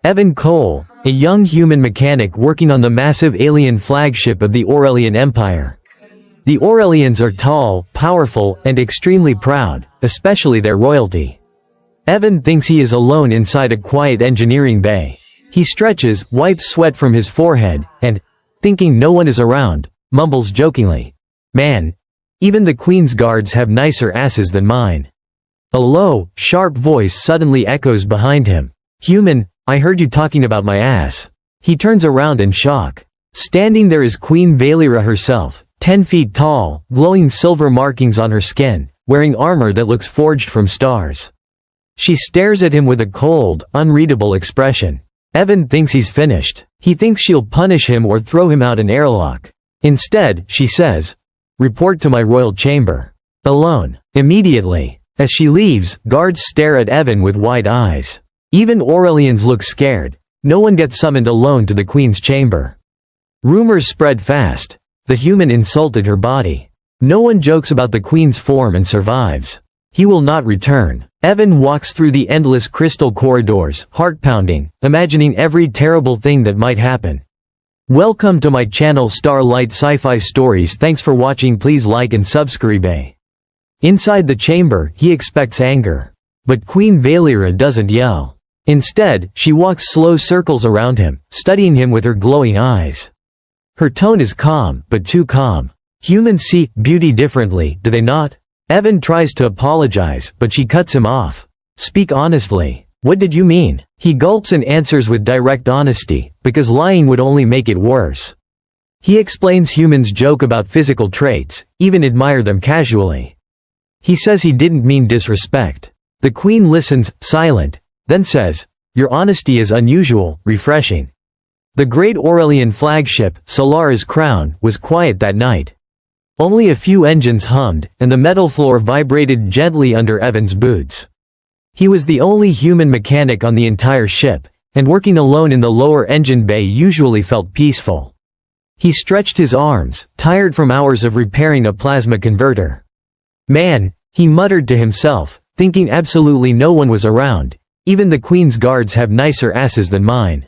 Evan Cole, a young human mechanic working on the massive alien flagship of the Aurelian Empire. The Aurelians are tall, powerful, and extremely proud, especially their royalty. Evan thinks he is alone inside a quiet engineering bay. He stretches, wipes sweat from his forehead, and, thinking no one is around, mumbles jokingly, "Man, even the Queen's guards have nicer asses than mine." A low, sharp voice suddenly echoes behind him. "Human, I heard you talking about my ass." He turns around in shock. Standing there is Queen Valera herself, 10 feet tall, glowing silver markings on her skin, wearing armor that looks forged from stars. She stares at him with a cold, unreadable expression. Evan thinks he's finished. He thinks she'll punish him or throw him out an airlock. Instead, she says, "Report to my royal chamber." Alone. Immediately. As she leaves, guards stare at Evan with wide eyes. Even Aurelians look scared. No one gets summoned alone to the Queen's chamber. Rumors spread fast. The human insulted her body. No one jokes about the Queen's form and survives. He will not return. Evan walks through the endless crystal corridors, heart-pounding, imagining every terrible thing that might happen. Welcome to my channel Starlight Sci-Fi Stories. Thanks for watching. Please like and subscribe. Inside the chamber, he expects anger. But Queen Valera doesn't yell. Instead, she walks slow circles around him, studying him with her glowing eyes. Her tone is calm, but too calm. Humans see beauty differently, do they not? Evan tries to apologize, but she cuts him off. "Speak honestly. What did you mean?" He gulps and answers with direct honesty, because lying would only make it worse. He explains humans joke about physical traits, even admire them casually. He says he didn't mean disrespect. The Queen listens, silent, then says, "Your honesty is unusual, refreshing." The great Aurelian flagship, Solara's crown, was quiet that night. Only a few engines hummed, and the metal floor vibrated gently under Evan's boots. He was the only human mechanic on the entire ship, and working alone in the lower engine bay usually felt peaceful. He stretched his arms, tired from hours of repairing a plasma converter. "Man," he muttered to himself, thinking absolutely no one was around. "Even the Queen's guards have nicer asses than mine."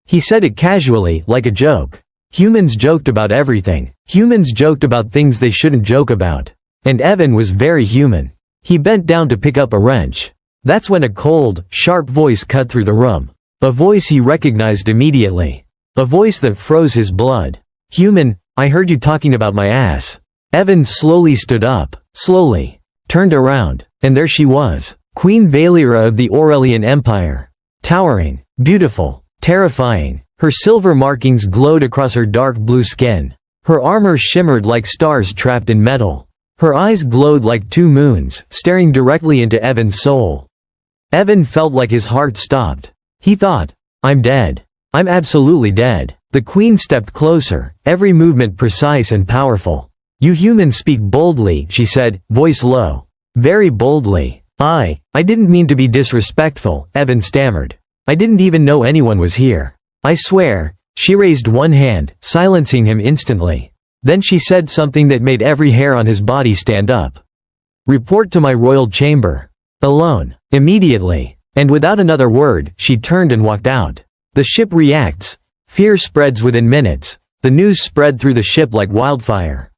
He said it casually, like a joke. Humans joked about everything. Humans joked about things they shouldn't joke about. And Evan was very human. He bent down to pick up a wrench. That's when a cold, sharp voice cut through the room. A voice he recognized immediately. A voice that froze his blood. "Human, I heard you talking about my ass." Evan slowly stood up, slowly, turned around, and there she was, Queen Valera of the Aurelian Empire. Towering, beautiful, terrifying. Her silver markings glowed across her dark blue skin. Her armor shimmered like stars trapped in metal. Her eyes glowed like two moons, staring directly into Evan's soul. Evan felt like his heart stopped. He thought, "I'm dead. I'm absolutely dead." The Queen stepped closer, every movement precise and powerful. "You humans speak boldly," she said, voice low. "Very boldly." I didn't mean to be disrespectful," Evan stammered. "I didn't even know anyone was here. I swear." She raised one hand, silencing him instantly. Then she said something that made every hair on his body stand up. "Report to my royal chamber." Alone. Immediately. And without another word, she turned and walked out. The ship reacts. Fear spreads within minutes. The news spread through the ship like wildfire.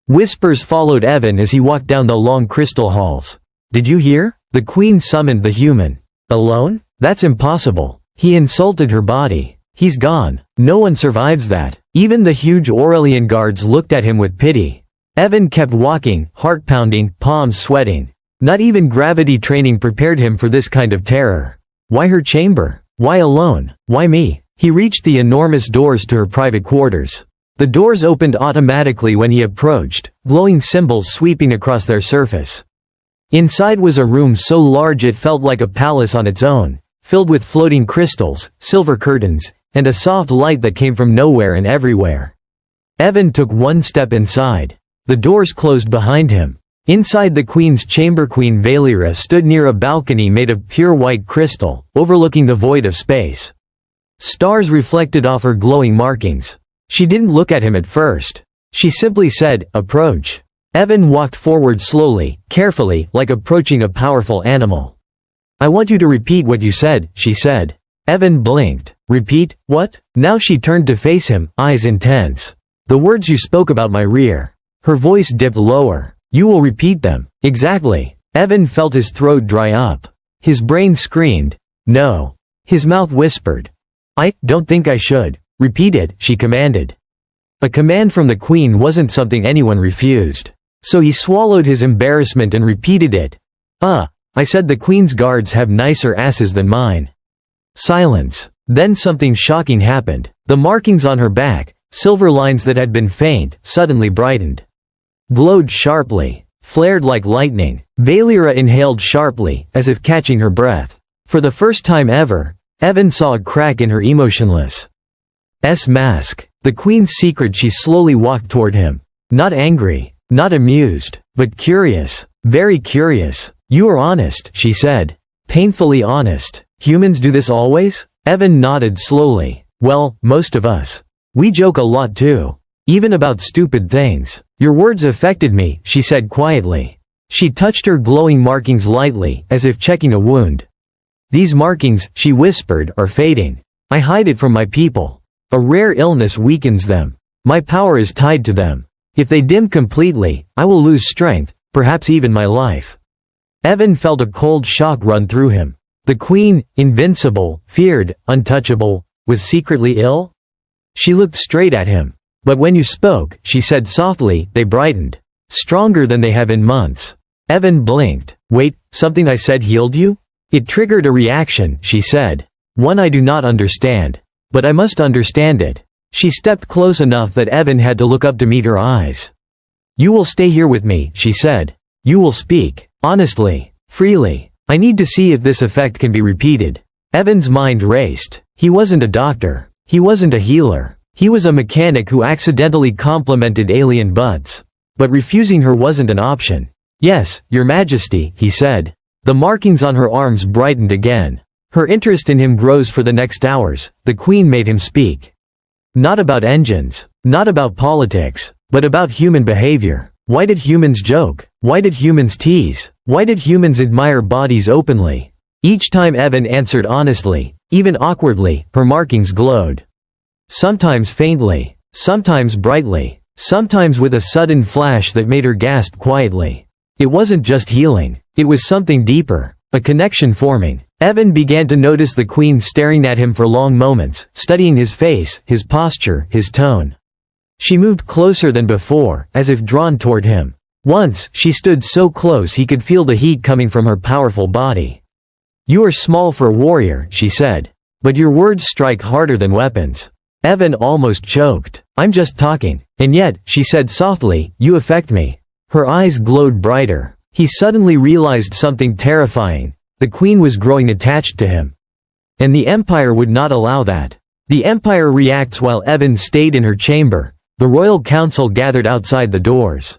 Whispers followed Evan as he walked down the long crystal halls. "Did you hear? The Queen summoned the human." "Alone? That's impossible. He insulted her body. He's gone. No one survives that." Even the huge Aurelian guards looked at him with pity. Evan kept walking, heart pounding, palms sweating. Not even gravity training prepared him for this kind of terror. Why her chamber? Why alone? Why me? He reached the enormous doors to her private quarters. The doors opened automatically when he approached, glowing symbols sweeping across their surface. Inside was a room so large it felt like a palace on its own, filled with floating crystals, silver curtains, and a soft light that came from nowhere and everywhere. Evan took one step inside. The doors closed behind him. Inside the Queen's chamber, Queen Valera stood near a balcony made of pure white crystal, overlooking the void of space. Stars reflected off her glowing markings. She didn't look at him at first. She simply said, "Approach." Evan walked forward slowly, carefully, like approaching a powerful animal. "I want you to repeat what you said," she said. Evan blinked. Repeat, what? Now she turned to face him, eyes intense. The words you spoke about my rear. Her voice dipped lower. You will repeat them. Exactly. Evan felt his throat dry up. His brain screamed. No. His mouth whispered. I don't think I should. Repeat it, she commanded. A command from the Queen wasn't something anyone refused. So he swallowed his embarrassment and repeated it. I said the Queen's guards have nicer asses than mine. Silence. Then something shocking happened. The markings on her back, silver lines that had been faint, suddenly brightened. Glowed sharply. Flared like lightning. Valeera inhaled sharply, as if catching her breath. For the first time ever, Evan saw a crack in her emotionless mask. The Queen's secret. She slowly walked toward him. Not angry. Not amused. But curious. Very curious. You are honest, she said. Painfully honest. Humans do this always? Evan nodded slowly. Well, most of us. We joke a lot too. Even about stupid things. Your words affected me, she said quietly. She touched her glowing markings lightly, as if checking a wound. These markings, she whispered, are fading. I hide it from my people. A rare illness weakens them. My power is tied to them. If they dim completely, I will lose strength, perhaps even my life. Evan felt a cold shock run through him. The Queen, invincible, feared, untouchable, was secretly ill? She looked straight at him. But when you spoke, she said softly, they brightened. Stronger than they have in months. Evan blinked. Wait, something I said healed you? It triggered a reaction, she said. One I do not understand. But I must understand it. She stepped close enough that Evan had to look up to meet her eyes. You will stay here with me, she said. You will speak. Honestly. Freely. I need to see if this effect can be repeated. Evan's mind raced. He wasn't a doctor. He wasn't a healer. He was a mechanic who accidentally complimented alien buds. But refusing her wasn't an option. Yes, Your Majesty, he said. The markings on her arms brightened again. Her interest in him grows for the next hours. The Queen made him speak. Not about engines. Not about politics. But about human behavior. Why did humans joke? Why did humans tease? Why did humans admire bodies openly? Each time Evan answered honestly, even awkwardly, her markings glowed. Sometimes faintly, sometimes brightly, sometimes with a sudden flash that made her gasp quietly. It wasn't just healing, it was something deeper, a connection forming. Evan began to notice the Queen staring at him for long moments, studying his face, his posture, his tone. She moved closer than before, as if drawn toward him. Once, she stood so close he could feel the heat coming from her powerful body. You are small for a warrior, she said. But your words strike harder than weapons. Evan almost choked. I'm just talking. And yet, she said softly, you affect me. Her eyes glowed brighter. He suddenly realized something terrifying. The Queen was growing attached to him. And the Empire would not allow that. The Empire reacts while Evan stayed in her chamber. The Royal Council gathered outside the doors.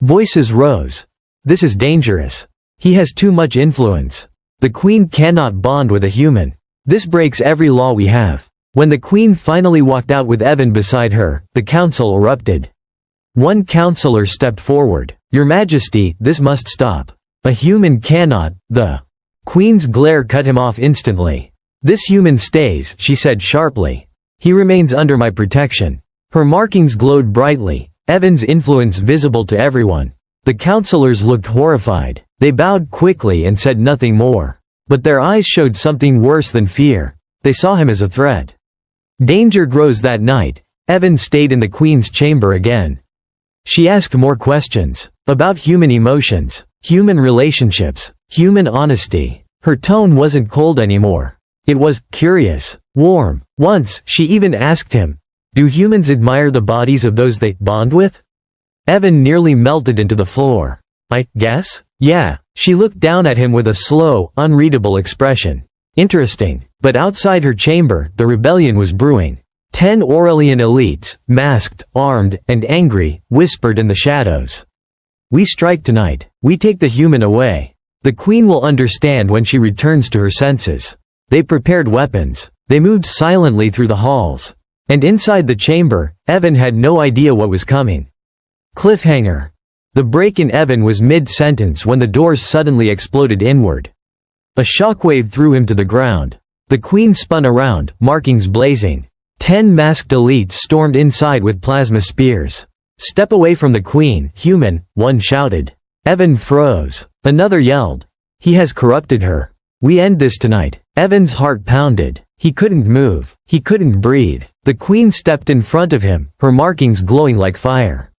Voices rose. This is dangerous. He has too much influence. The Queen cannot bond with a human. This breaks every law we have. When the Queen finally walked out with Evan beside her, the council erupted. One counselor stepped forward. Your Majesty, this must stop. A human cannot. The Queen's glare cut him off instantly. This human stays, she said sharply. He remains under my protection. Her markings glowed brightly, Evan's influence visible to everyone. The counselors looked horrified. They bowed quickly and said nothing more. But their eyes showed something worse than fear. They saw him as a threat. Danger grows that night. Evan stayed in the Queen's chamber again. She asked more questions. About human emotions, human relationships, human honesty. Her tone wasn't cold anymore. It was curious, warm. Once, she even asked him, do humans admire the bodies of those they bond with? Evan nearly melted into the floor. I guess? Yeah. She looked down at him with a slow, unreadable expression. Interesting. But outside her chamber, the rebellion was brewing. 10 Aurelian elites, masked, armed, and angry, whispered in the shadows. We strike tonight. We take the human away. The Queen will understand when she returns to her senses. They prepared weapons. They moved silently through the halls. And inside the chamber, Evan had no idea what was coming. Cliffhanger. The break in Evan was mid-sentence when the doors suddenly exploded inward. A shockwave threw him to the ground. The queen spun around, markings blazing. 10 masked elites stormed inside with plasma spears. "Step away from the queen, human," one shouted. Evan froze. Another yelled. "He has corrupted her. We end this tonight." Evan's heart pounded. He couldn't move. He couldn't breathe. The queen stepped in front of him, her markings glowing like fire.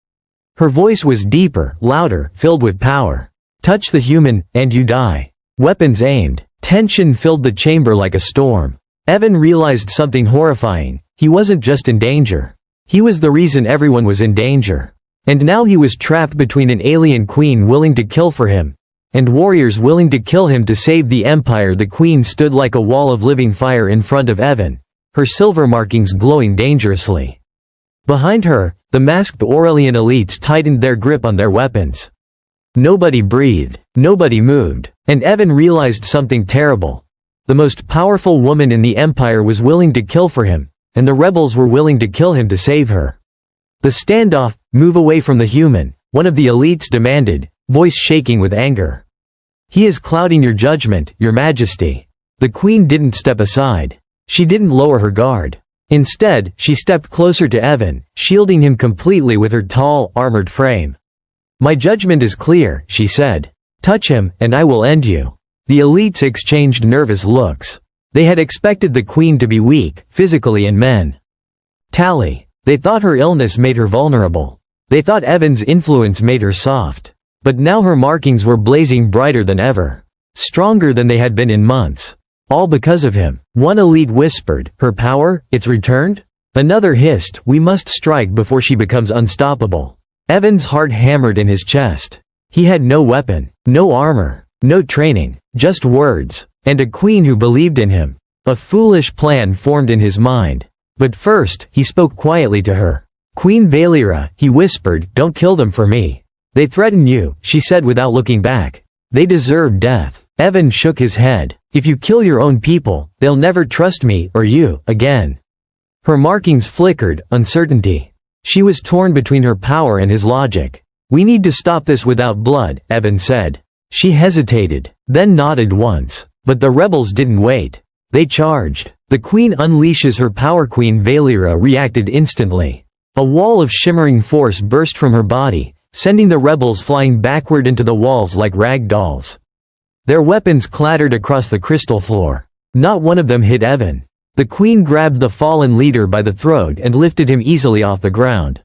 Her voice was deeper, louder, filled with power. "Touch the human, and you die." Weapons aimed. Tension filled the chamber like a storm. Evan realized something horrifying. He wasn't just in danger. He was the reason everyone was in danger. And now he was trapped between an alien queen willing to kill for him, and warriors willing to kill him to save the Empire. The queen stood like a wall of living fire in front of Evan, her silver markings glowing dangerously. Behind her, the masked Aurelian elites tightened their grip on their weapons. Nobody breathed, nobody moved, and Evan realized something terrible. The most powerful woman in the Empire was willing to kill for him, and the rebels were willing to kill him to save her. "The standoff, move away from the human," one of the elites demanded, voice shaking with anger. "He is clouding your judgment, your majesty." The queen didn't step aside. She didn't lower her guard. Instead, she stepped closer to Evan, shielding him completely with her tall, armored frame. "My judgment is clear," she said. "Touch him, and I will end you." The elites exchanged nervous looks. They had expected the queen to be weak, physically and mentally. They thought her illness made her vulnerable. They thought Evan's influence made her soft. But now her markings were blazing brighter than ever. Stronger than they had been in months. All because of him. One elite whispered, "Her power, it's returned?" Another hissed, "We must strike before she becomes unstoppable." Evan's heart hammered in his chest. He had no weapon, no armor, no training, just words, and a queen who believed in him. A foolish plan formed in his mind. But first, he spoke quietly to her. "Queen Valera," he whispered, "don't kill them for me. They threaten you," she said without looking back. "They deserve death." Evan shook his head. "If you kill your own people, they'll never trust me, or you, again." Her markings flickered, uncertainty. She was torn between her power and his logic. "We need to stop this without blood," Evan said. She hesitated, then nodded once. But the rebels didn't wait. They charged. The queen unleashes her power. Queen Valera reacted instantly. A wall of shimmering force burst from her body, sending the rebels flying backward into the walls like rag dolls. Their weapons clattered across the crystal floor. Not one of them hit Evan. The queen grabbed the fallen leader by the throat and lifted him easily off the ground.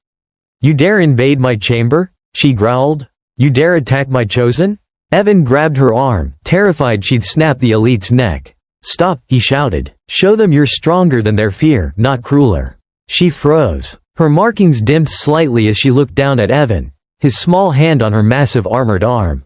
"You dare invade my chamber?" she growled. "You dare attack my chosen?" Evan grabbed her arm, terrified she'd snap the elite's neck. "Stop," he shouted. "Show them you're stronger than their fear, not crueler." She froze. Her markings dimmed slightly as she looked down at Evan, his small hand on her massive armored arm.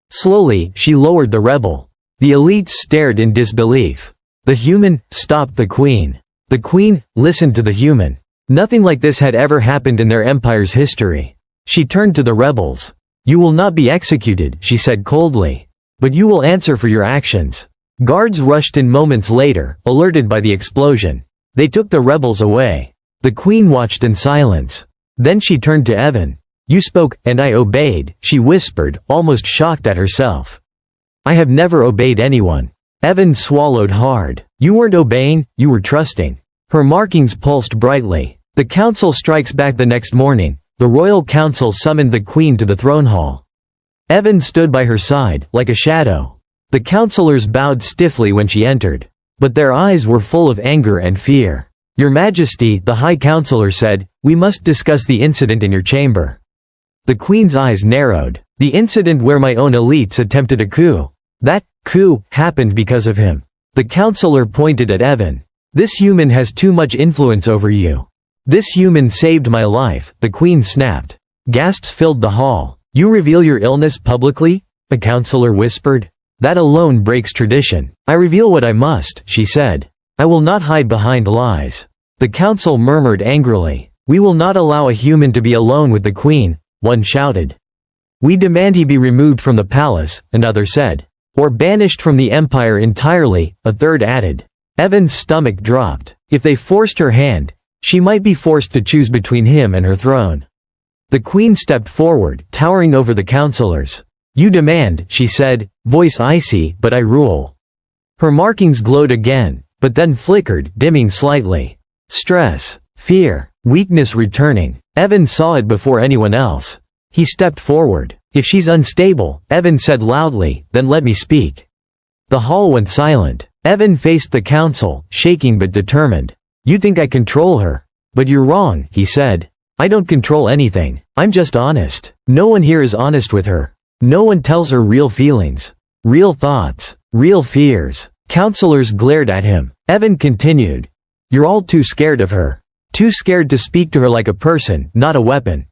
Slowly, she lowered the rebel. The elites stared in disbelief. The human stopped the queen. The queen listened to the human. Nothing like this had ever happened in their empire's history. She turned to the rebels. "You will not be executed," she said coldly. "But you will answer for your actions." Guards rushed in moments later, alerted by the explosion. They took the rebels away. The queen watched in silence. Then she turned to Evan. "You spoke, and I obeyed," she whispered, almost shocked at herself. "I have never obeyed anyone." Evan swallowed hard. "You weren't obeying, you were trusting." Her markings pulsed brightly. The council strikes back. The next morning, the royal council summoned the queen to the throne hall. Evan stood by her side, like a shadow. The councillors bowed stiffly when she entered. But their eyes were full of anger and fear. "Your Majesty," the High Councillor said, "we must discuss the incident in your chamber." The queen's eyes narrowed. "The incident where my own elites attempted a coup. That coup happened because of him." The councillor pointed at Evan. "This human has too much influence over you." "This human saved my life," the queen snapped. Gasps filled the hall. "You reveal your illness publicly?" a councillor whispered. "That alone breaks tradition." "I reveal what I must," she said. "I will not hide behind lies." The council murmured angrily. "We will not allow a human to be alone with the queen," one shouted. "We demand he be removed from the palace," another said. "Or banished from the empire entirely," a third added. Evan's stomach dropped. If they forced her hand, she might be forced to choose between him and her throne. The queen stepped forward, towering over the councillors. "You demand," she said, voice icy, "but I rule." Her markings glowed again, but then flickered, dimming slightly. Stress, fear, weakness returning. Evan saw it before anyone else. He stepped forward. "If she's unstable," Evan said loudly, "then let me speak." The hall went silent. Evan faced the council, shaking but determined. "You think I control her? But you're wrong," he said. "I don't control anything. I'm just honest. No one here is honest with her. No one tells her real feelings, real thoughts, real fears." Counselors glared at him. Evan continued. "You're all too scared of her. Too scared to speak to her like a person, not a weapon."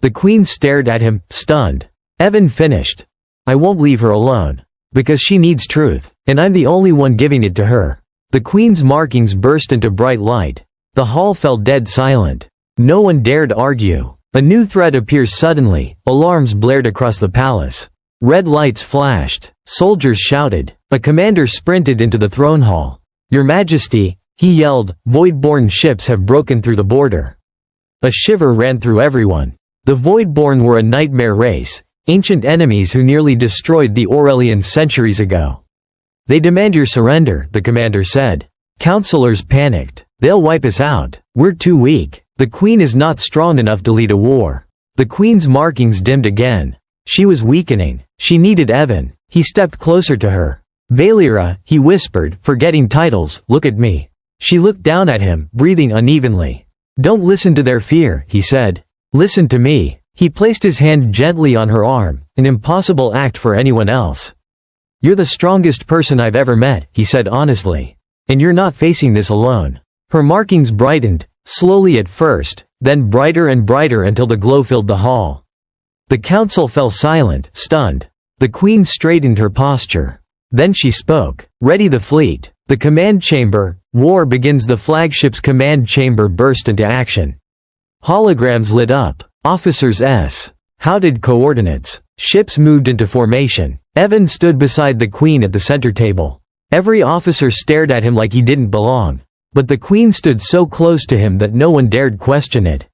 The Queen stared at him, stunned. Evan finished. "I won't leave her alone. Because she needs truth, and I'm the only one giving it to her." The Queen's markings burst into bright light. The hall fell dead silent. No one dared argue. A new threat appears suddenly. Alarms blared across the palace. Red lights flashed. Soldiers shouted. A commander sprinted into the throne hall. "Your Majesty," he yelled, "Void-born ships have broken through the border." A shiver ran through everyone. The Void-born were a nightmare race, ancient enemies who nearly destroyed the Aurelians centuries ago. "They demand your surrender," the commander said. Counselors panicked. "They'll wipe us out. We're too weak. The Queen is not strong enough to lead a war." The Queen's markings dimmed again. She was weakening. She needed Evan. He stepped closer to her. "Valera," he whispered, forgetting titles, "look at me." She looked down at him, breathing unevenly. "Don't listen to their fear," he said. "Listen to me." He placed his hand gently on her arm, an impossible act for anyone else. "You're the strongest person I've ever met," he said honestly. "And you're not facing this alone." Her markings brightened, slowly at first, then brighter and brighter until the glow filled the hall. The council fell silent, stunned. The Queen straightened her posture. Then she spoke. "Ready the fleet. The command chamber. War begins." The flagship's command chamber burst into action. Holograms lit up. Officers shouted coordinates. Ships moved into formation. Evan stood beside the Queen at the center table. Every officer stared at him like he didn't belong. But the Queen stood so close to him that no one dared question it.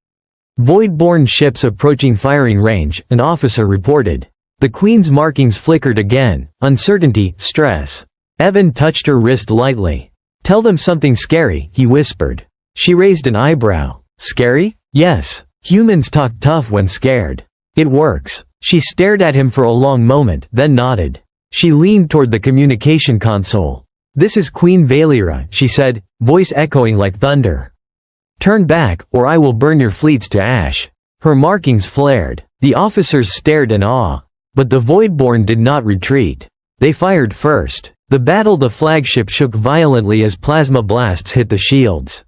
"Void-born ships approaching firing range," an officer reported. The Queen's markings flickered again. Uncertainty, stress. Evan touched her wrist lightly. "Tell them something scary," he whispered. She raised an eyebrow. "Scary?" "Yes. Humans talk tough when scared. It works." She stared at him for a long moment, then nodded. She leaned toward the communication console. "This is Queen Valera," she said, voice echoing like thunder. "Turn back, or I will burn your fleets to ash." Her markings flared. The officers stared in awe. But the Voidborn did not retreat. They fired first. The flagship shook violently as plasma blasts hit the shields.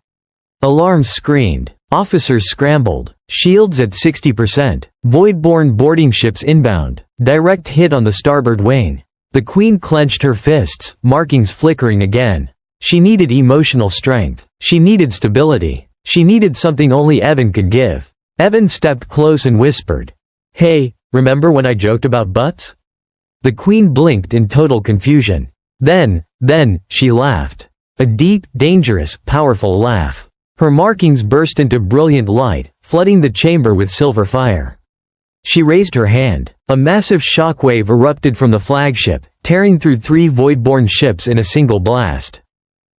Alarms screamed. Officers scrambled. Shields at 60%. Voidborn boarding ships inbound. Direct hit on the starboard wing. The Queen clenched her fists, markings flickering again. She needed emotional strength. She needed stability. She needed something only Evan could give. Evan stepped close and whispered, "Hey, remember when I joked about butts?" The Queen blinked in total confusion. Then, she laughed. A deep, dangerous, powerful laugh. Her markings burst into brilliant light, flooding the chamber with silver fire. She raised her hand. A massive shockwave erupted from the flagship, tearing through 3 Voidborn ships in a single blast.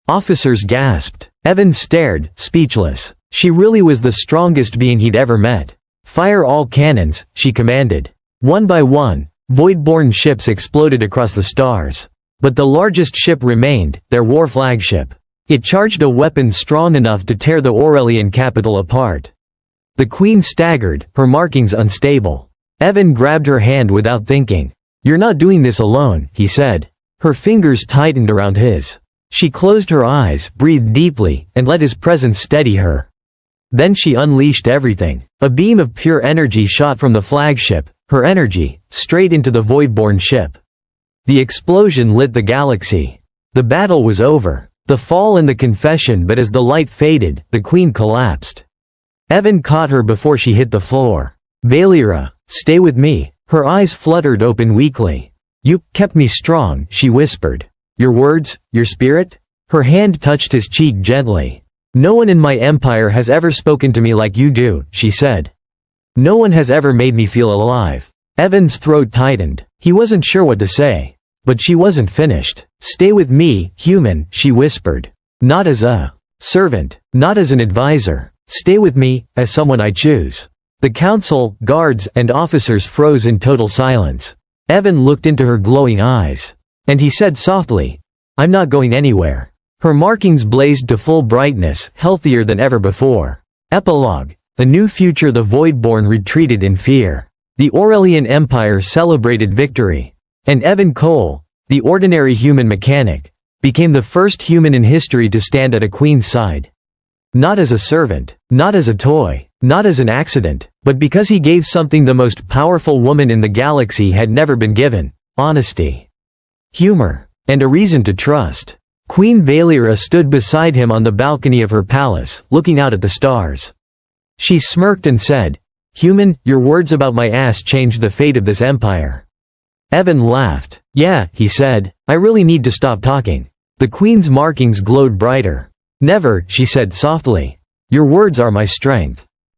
Officers gasped. Evan stared, speechless. She really was the strongest being he'd ever met. "Fire all cannons," she commanded. One by one, Voidborn ships exploded across the stars. But the largest ship remained, their war flagship. It charged a weapon strong enough to tear the Aurelian capital apart. The Queen staggered, her markings unstable. Evan grabbed her hand without thinking. "You're not doing this alone," he said. Her fingers tightened around his. She closed her eyes, breathed deeply, and let his presence steady her. Then she unleashed everything. A beam of pure energy shot from the flagship, her energy, straight into the Voidborn ship. The explosion lit the galaxy. The battle was over. The fall and the confession, but as the light faded, the Queen collapsed. Evan caught her before she hit the floor. "Valera, stay with me." Her eyes fluttered open weakly. "You kept me strong," she whispered. "Your words, your spirit?" Her hand touched his cheek gently. "No one in my empire has ever spoken to me like you do," she said. "No one has ever made me feel alive." Evan's throat tightened. He wasn't sure what to say. But she wasn't finished. "Stay with me, human," she whispered. Not as a servant, not as an advisor. Stay with me, as someone I choose. The council, guards, and officers froze in total silence. Evan looked into her glowing eyes. And he said softly, "I'm not going anywhere." Her markings blazed to full brightness, healthier than ever before. Epilogue. A new future. The Voidborn retreated in fear. The Aurelian Empire celebrated victory. And Evan Cole, the ordinary human mechanic, became the first human in history to stand at a queen's side. Not as a servant, not as a toy, not as an accident, but because he gave something the most powerful woman in the galaxy had never been given: honesty, humor, and a reason to trust. Queen Valera stood beside him on the balcony of her palace, looking out at the stars. She smirked and said, "Human, your words about my ass changed the fate of this empire." Evan laughed. "Yeah," he said, "I really need to stop talking." The queen's markings glowed brighter. "Never," she said softly. "Your words are my strength."